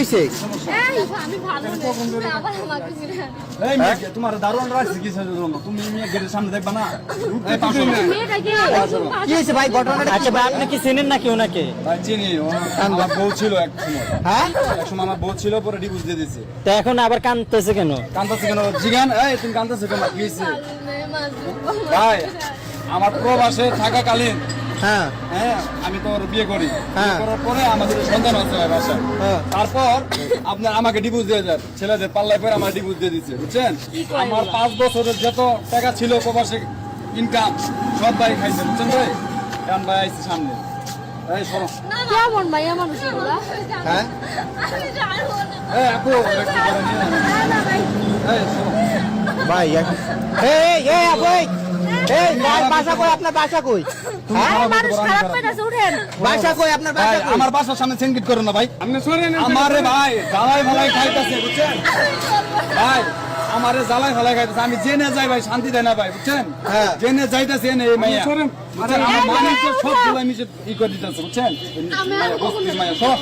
হইছে? আমি ভালো না, তুমি আবার আমাকে ফিরে এই মেয়ে তোমার দারুণ রাখছি কিসের জন্য? তুমি মেয়ে গেটের সামনে দেখবা না? এই পাশে মেয়েটাকে কি হয়েছে ভাই, ঘটনাটা আচ্ছা ভাই, আপনি কি চেনেন নাকি ওনাকে? ভাই চিনি, আমার বউ ছিল এক সময়। হ্যাঁ এক সময় আমার বউ ছিল, পরে ডিভোর্স দিয়ে দিয়েছে। তো এখন আবার কাঁদতেছে কেন? কান্দাছে কেন জিগান? এই তুমি কান্দাছো কেন? কি হয়েছে? ভাই আমার প্রবাসে থাকাকালীন হ্যাঁ হ্যাঁ আমি তো ওর বিয়ে করি। হ্যাঁ। বিয়ে করার পরে আমাদের সন্তান আছে ভাই বাসায়। হ্যাঁ। তারপর আপনার আমাকে ডিভোর্স দিয়ে দেন, ছেলেদের পাল্লায় পরে আমার ডিভোর্স দিয়ে দিচ্ছে, বুঝছেন? আমার 5 বছরের যত টাকা ছিল প্রবাসে ইনকাম সব ভাই খাইছে, বুঝছেন ভাই? এখন ভাই আইছে সামনে। এই শোনো, কেমন ভাইয়া মানুষ এগুলা? হ্যাঁ এই আপু একটু করে নিয়ে আয়। না ভাই, এই শোনো, ভাই এই এই আপু এই ভাই, বাসা কই আপনার? বাসা কই? তুমি হ্যাঁ? খারাপ মানুষ বলতে পারো, আমি খারাপ খারাপ পেটাছে, উঠেন। বাসা কই আপনার? ভাই বাসা কই? আমার বাসার সামনে সিনকিট করো না ভাই। আমারে ভাই জ্বালাই ভালাই খাইতেছে, বুঝছেন ভাই? আমারে জ্বালাই ভালাই খাইতেছে, আমি জেনে যাই ভাই, শান্তি দেয় না ভাই, বুঝছেন? হ্যাঁ। জেনে যাইতেছে এনে এই মাইয়া, বুঝছেন? আমার মানুষকে সব গুলাই মিশে ই করে দিতেছে, বুঝছেন? আমি আর মাইয়া, কখনো বস্তির মাইয়া, সব।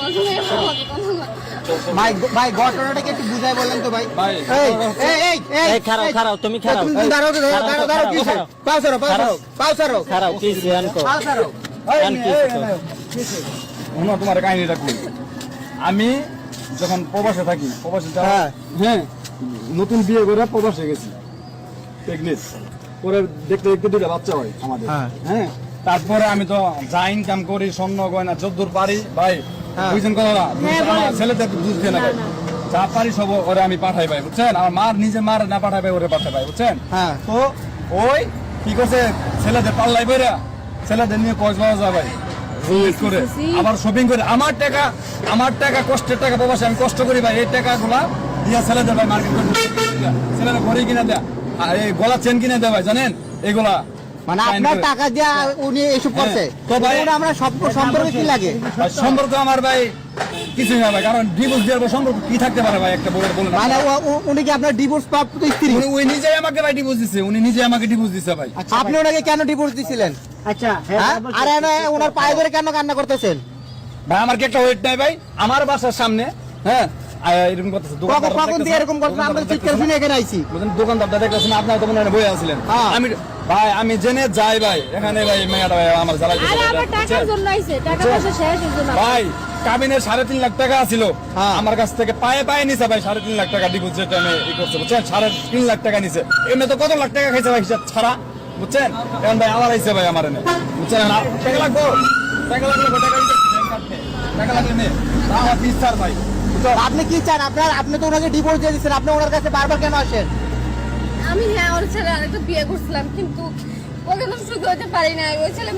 ভাই ভাই ঘটনাটাকে একটু বুঝাই বললেন তো ভাই। ভাই, এই এই এই এই খারাপ খারাপ, তুমি খারাপ। তুমি দাঁড়াও দাঁড়াও দাঁড়াও, কি খারাপ। পাও সরো পাও সরো পাও সরো খারাপ কি জ্ঞান কো? পাও সরো। এই আর কি এই, হতো? শোনো, তোমার কাহিনীটা কই। আমি যখন প্রবাসে থাকি, প্রবাসে যাওয়া, হ্যাঁ। হ্যাঁ নতুন বিয়ে করে প্রবাসে গেছি, প্রেগনেন্ট, পরে দেখতে দেখতে 2টা বাচ্চা হয় আমাদের। হ্যাঁ। হ্যাঁ তারপরে আমি তো যা ইনকাম করি, স্বর্ণ গয়না যদ্দূর পারি ভাই, হ্যাঁ। বুঝছেন কথা না? হ্যাঁ, আমার বলেন। ছেলেদের দুধ খেয়ে না ভাই, যা পারি সব ওরে আমি পাঠাই ভাই, বুঝছেন? আমার মার নিজে মার না পাঠাই ভাই, ওরে পাঠাই ভাই, বুঝছেন? হ্যাঁ। তো ওই কি করছে, ছেলেদের পাল্লাই বেরা ছেলেদের নিয়ে কক্সবাজার যায় ভাই, বিজনেস করে আবার শপিং করে। আমার টাকা কষ্টের টাকা প্রবাসে আমি কষ্ট করি ভাই, এই টাকাগুলা দিয়া ছেলেদের ভাই মার্কেট করে ছেলেরা ঘড়ি কিনে দেয়, আর এই গলা চেন কিনে দেয় ভাই, জানেন এগুলা? মানে আপনার টাকা দিয়া উনি এসব করছে, তো ভাই- ওটা আমরা সম্পর্কে কি লাগে? ভাই, সম্পর্ক আমার ভাই কিছুই না ভাই, কারণ ডিভোর্স দেওয়ার পর সম্পর্ক কি থাকতে পারে ভাই একটা বউয়ের? বলেন মানে উনি কি আপনার ডিভোর্স প্রাপ্ত স্ত্রী? উনি নিজেই আমাকে ভাই ডিভোর্স দিচ্ছে, উনি নিজে আমাকে ডিভোর্স দিচ্ছে ভাই। আপনি ওনাকে কেন ডিভোর্স দিছিলেন? আচ্ছা হ্যাঁ? আর ওনার পায়ে ধরে কেন কান্না করতেছেন? ভাই আমার কি একটা ওয়েট নাই ভাই? আমার বাসার সামনে হ্যাঁ এরকম করতেছে, কখন দিয়ে এরকম করতেন? আমরা চিৎকার শুনে এখানে আইছি। দোকানদারটা দেখতেছেন, আপনার তো মনে হয় বই আছিলেন। হ্যাঁ। আমি ভাই আমি জেনে যাই ভাই, এখানে ভাই মেয়েটা ভাই আমার জ্বালাই দিছে আরে ভাই, আমার টাকার বুঝছেন? জন্য আইছে, টাকা পয়সা শেষ এর জন্য। ভাই কাবিনের 3.5 লাখ টাকা ছিল হ্যাঁ। আমার কাছ থেকে, পায়ে পায়ে নিছে ভাই 3.5 লাখ টাকা ডিপোজিট আমি ই করছে, বুঝছেন? 3.5 লাখ টাকা নিছে, এমনি তো কত লাখ টাকা খাইছে ভাই হিসাব ছাড়া, বুঝছেন? এখন ভাই আমার আইছে ভাই আমার এনে, বুঝছেন? এখন টাকা লাগবো, টাকা লাগলে টাকা দিতে টাকা লাগলে নে আমার বিশ্বাস ভাই, বুঝছো? আপনি কি চান? আপনি তো ওনাকে ডিভোর্স দিয়ে দিচ্ছেন, আপনি ওনার কাছে বারবার কেন আসেন? আমি হ্যাঁ ওর ছেলে আরেকটা বিয়ে করছিলাম, কিন্তু ওকে তো সুখী হতে পারি না। ওই ছেলে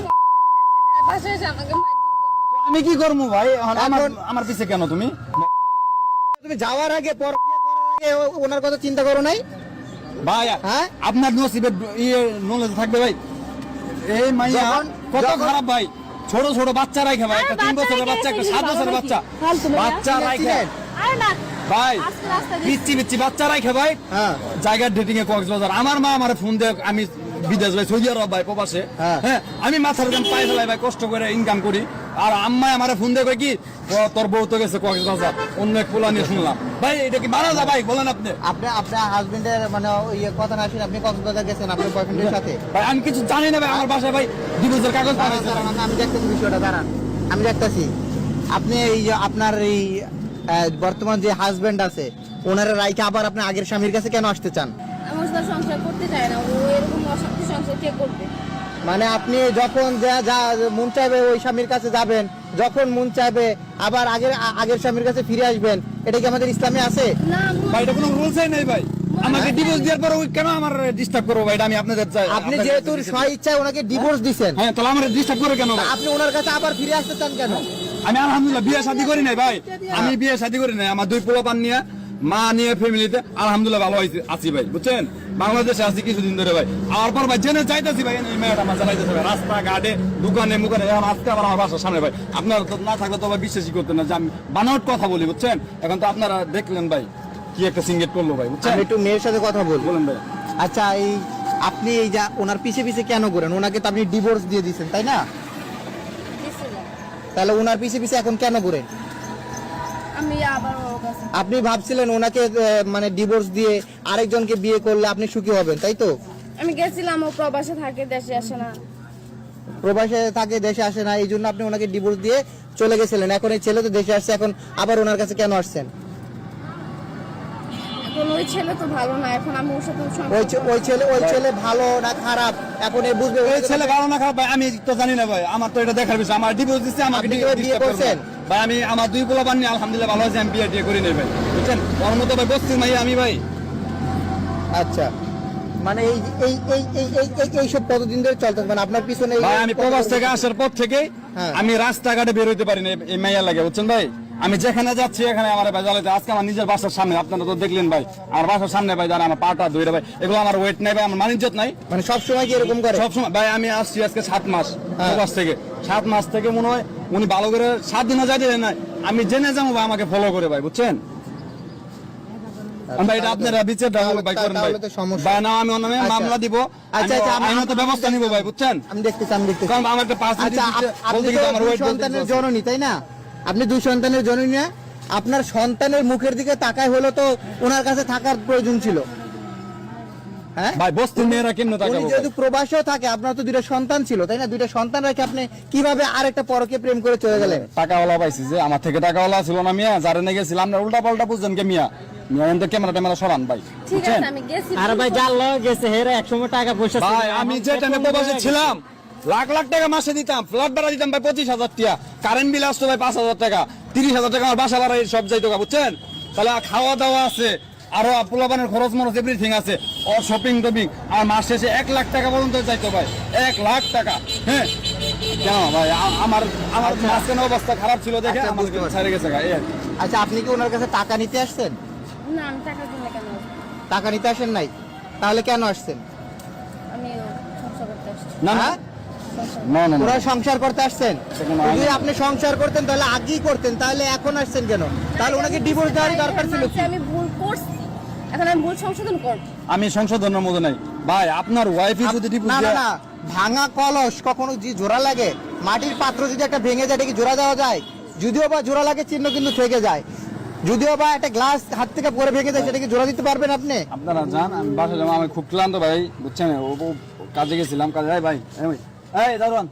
বাসায় এসে আমাকে মারধর করে। তো আমি কি করবো ভাই? এখন এখন- আমার পিছে কেন তুমি? তুমি যাওয়ার আগে পরকিয়া করার আগে ওনার কথা চিন্তা করো নাই? ভাই হ্যাঁ? আপনার নসিবে ইয়ে নলেজ থাকবে ভাই, এই মাইয়া যখন- কত যখন- খারাপ ভাই, ছোট ছোট বাচ্চা রাখে ভাই, একটা 3 বছরের বাচ্চা, একটা 7 বছরের বাচ্চা, বাচ্চা রাখে আরে না ভাই, আস্তে আস্তে পিচ্ছি পিচ্ছি বাচ্চা রাখে ভাই, হ্যাঁ। জায়গার ডেটিং এ কক্সবাজার। আমার মা আমার ফোন দিয়ে, আমি বিদেশ ভাই, সৌদি আরব ভাই, প্রবাসে, হ্যাঁ। হ্যাঁ আমি মাথার দাম পায়ে ফেলাই ভাই, কষ্ট করে ইনকাম করি, আর আম্মাই আমার ফোন দিয়ে কয় কি, তোর বউ তো গেছে কক্সবাজার অন্য এক পোলা নিয়ে, শুনলাম ভাই এটা কি মানা যায় ভাই? বলেন আপনি। আপনার হাজবেন্ডের মানে ইয়ে কথা না শুনে আপনি কক্সবাজার গেছেন আপনার বয়ফ্রেন্ডের সাথে? ভাই আমি কিছু জানি না ভাই, আমার বাসায় ভাই ডিভোর্সের কাগজ দাঁড়ান, পাঠাইছে। দাঁড়ান, আমি দেখতেছি বিষয়টা, দাঁড়ান আমি দেখতেছি। আপনি এই যে আপনার এই বর্তমান যে হাজবেন্ড আছে, ওনার রাইকে আবার আপনি আগের স্বামীর কাছে কেন আসতে চান? আমার সাথে সংসার করতে চায় না। ও এরকম অশান্তি সংসার কে করবে? মানে আপনি যখন যা মন চাইবে ওই স্বামীর কাছে যাবেন, যখন মন চাইবে আবার আগের স্বামীর কাছে ফিরে আসবেন, এটা কি আমাদের ইসলামে আছে? না ভাই এটা কোনো রুলসই নেই ভাই, আমাকে ডিভোর্স দেওয়ার পর ওই কেন আমার ডিস্টার্ব করবো ভাই? এটা আমি আপনাদের চাই। আপনি যেহেতু স্ব ইচ্ছায় ওনাকে ডিভোর্স দিচ্ছেন, হ্যাঁ তাহলে আমার ডিস্টার্ব করে কেন ভাই? আপনি ওনার কাছে আবার ফিরে আসতে চান কেন? আমি আলহামদুলিল্লাহ বিয়ে শাদী করি নাই ভাই, আমি বিয়ে শাদী করি নাই, আমার 2 পোলাপান নিয়ে, মা নিয়ে, ফ্যামিলিতে আলহামদুলিল্লাহ ভালো আছি ভাই, বুঝছেন? বাংলাদেশে আছি কিছুদিন ধরে ভাই, আর পর ভাই জেনে চাইতেছি ভাই, এই মেয়েটা আমার চালাইতেছে ভাই, রাস্তা ঘাটে দোকানে মুখানে, এখন আজকে আবার আমার বাসার সামনে ভাই। আপনারা তো না থাকলে তো ভাই বিশ্বাসই করতেন না যে আমি বানাওয়াট কথা বলি, বুঝছেন? এখন তো আপনারা দেখলেন ভাই কি একটা সিঙ্গেট করলো ভাই, বুঝছেন? আমি একটু মেয়ের সাথে কথা বলবো। বলেন ভাই। আচ্ছা, আপনি এই যে ওনার পিছে পিছে কেন ঘুরেন? ওনাকে তো আপনি ডিভোর্স দিয়ে দিচ্ছেন, তাই না? দিছিল। তাহলে ওনার পিছে পিছে এখন কেন ঘুরেন? আমি আবার ওর কাছে আপনি ভাবছিলেন ওনাকে মানে ডিভোর্স দিয়ে আরেকজনকে বিয়ে করলে আপনি সুখী হবেন, তাই তো? আমি গেছিলাম, ও প্রবাসে থাকে, দেশে আসে না। প্রবাসে থাকে, দেশে আসে না, এই জন্য আপনি ওনাকে ডিভোর্স দিয়ে চলে গেছিলেন। এখন এই ছেলে তো দেশে আসছে, এখন আবার ওনার কাছে কেন আসছেন? এখন ওই ছেলে তো ভালো না, এখন আমি ওর সাথে ওই ছেলে ভালো না খারাপ এখন এ বুঝবে। ওই ছেলে ভালো না খারাপ ভাই আমি তো জানি না ভাই, আমার তো এটা দেখার বিষয়। আমার ডিভোর্স দিচ্ছে, আমাকে আপনি কি বিয়ে করছেন? ভাই আমি আমার দুই পোলা পাননি, আলহামদুলিল্লাহ ভালো আছে, আমি বিয়ে করি নাই ভাই, বুঝছেন? ওর মতো ভাই বস্তির মাই আমি ভাই। আচ্ছা, মানে এইসব কতদিন ধরে চলতেছে, মানে আপনার পিছনে ভাই আমি প্রবাস থেকে আসার পর থেকে হ্যাঁ। আমি রাস্তাঘাটে বের হইতে পারি না এই মাইয়া লাগে, বুঝছেন ভাই? আমি যেখানে যাচ্ছি এখানে আমার ভাই জ্বালাইতে। আজকে আমার নিজের বাসার সামনে, আপনারা তো দেখলেন ভাই, আমার বাসার সামনে ভাই যারা আমার পাটা ধুইরা ভাই, এগুলো আমার ওয়েট নাই ভাই, আমার মানিজ্জত নাই। মানে সবসময় কি এরকম করে? সবসময় ভাই আমি আসছি আজকে 7 মাস প্রবাস থেকে, 7 মাস থেকে মনে হয় উনি ভালো করে 7 দিনও যাইতে দেন নাই। আমি জেনে যাবো ভাই, আমাকে ফলো করে ভাই, বুঝছেন? ভাই এটা আপনারা বিচারটা ভাই করেন ভাই। তাহলে তো সমস্যা। ভাই না আমি অন্য আচ্ছা। মামলা দিব, আচ্ছা, আইনত ব্যবস্থা নিব ভাই, বুঝছেন? আমি দেখতেছি। কারণ আমার একটা পার্সেন্টেজ আচ্ছা, আপনি তো আমার দুই ওয়েট সন্তানের জননী, তাই না? আপনি 2 সন্তানের জননী না? আপনার সন্তানের মুখের দিকে তাকায় হলো তো ওনার কাছে থাকার প্রয়োজন ছিল। হ্যাঁ, ভাই বস্তির মেয়েরা কেমনে উনি তাকাবো যেহেতু প্রবাসেও থাকে, আপনার তো 2টা সন্তান ছিল, তাই না? 2টা সন্তান রেখে আপনি কিভাবে আরেকটা পরকে প্রেম করে চলে গেলেন? টাকাওয়ালা পাইছি যে, আমার থেকে টাকাওয়ালা ছিল না মিয়া, যারে নিয়ে গেছিলাম না উল্টা পাল্টা বুঝছেন কে মিয়া? মিয়া এনতে ক্যামেরা ট্যামেরা সরান ভাই, ঠিক বুঝছেন? আছে আমি গেছি। আর ভাই যার লগে গেছে হেরা একসময় টাকা পয়সা ছিল, ভাই আমি এখন যে টাইমে এখন প্রবাসে হয়ে ছিলাম লাখ লাখ টাকা মাসে দিতাম, ফ্ল্যাট ভাড়া দিতাম ভাই 25,000 টাকা, কারেন্ট বিল আসতো ভাই 5,000 টাকা, 30,000 টাকা আমার বাসা ভাড়া সব যাইতো, বুঝছেন? তাহলে খাওয়া দাওয়া আছে, আরো পোলাপানের খরচ মরচ এভরিথিং আছে, আর শপিং টপিং, আর মাস শেষে 1 লাখ টাকা পর্যন্ত যাইতো ভাই, 1 লাখ টাকা। হ্যাঁ কেন ভাই আমার মাঝখানে অবস্থা খারাপ ছিল দেখে আচ্ছা, আমার বুঝতে পারছি। ছেড়ে গেছে এই আর কি। আচ্ছা, আপনি কি ওনার কাছে টাকা নিতে আসছেন? না, আমি টাকার জন্য কেন আসবো? টাকা নিতে আসেন নাই, তাহলে কেন আসছেন? আমি সংসার করতে আসছি। না না হ্যাঁ? না না ওরা সংসার করতে আসছেন? সেখানে যদি আপনি সংসার করতেন তাহলে আগেই করতেন, তাহলে এখন আসছেন কেন? তাহলে ওনাকে ডিভোর্স দেওয়ারই দরকার ছিল কি? আমি ভুল করছি, এখন আমি ভুল সংশোধন করব। আমি সংশোধনের মতো নাই ভাই, আপনার ওয়াইফই যদি ডিভোর্স না না দেয় না, ভাঙা কলস কখনো যে জোড়া লাগে, মাটির পাত্র যদি একটা ভেঙে যায় এটা কি জোড়া দেওয়া যায়? যদিও বা জোড়া লাগে চিহ্ন কিন্তু থেকে যায়। যদিও বা একটা গ্লাস হাত থেকে পরে ভেঙে যায়, সেটা কি জোড়া দিতে পারবেন আপনি? আপনারা যান, আমি বাসা যাবো, আমি খুব ক্লান্ত ভাই, বুঝছেন? ও কাজে গেছিলাম, কাজে ভাই এই দারোয়ান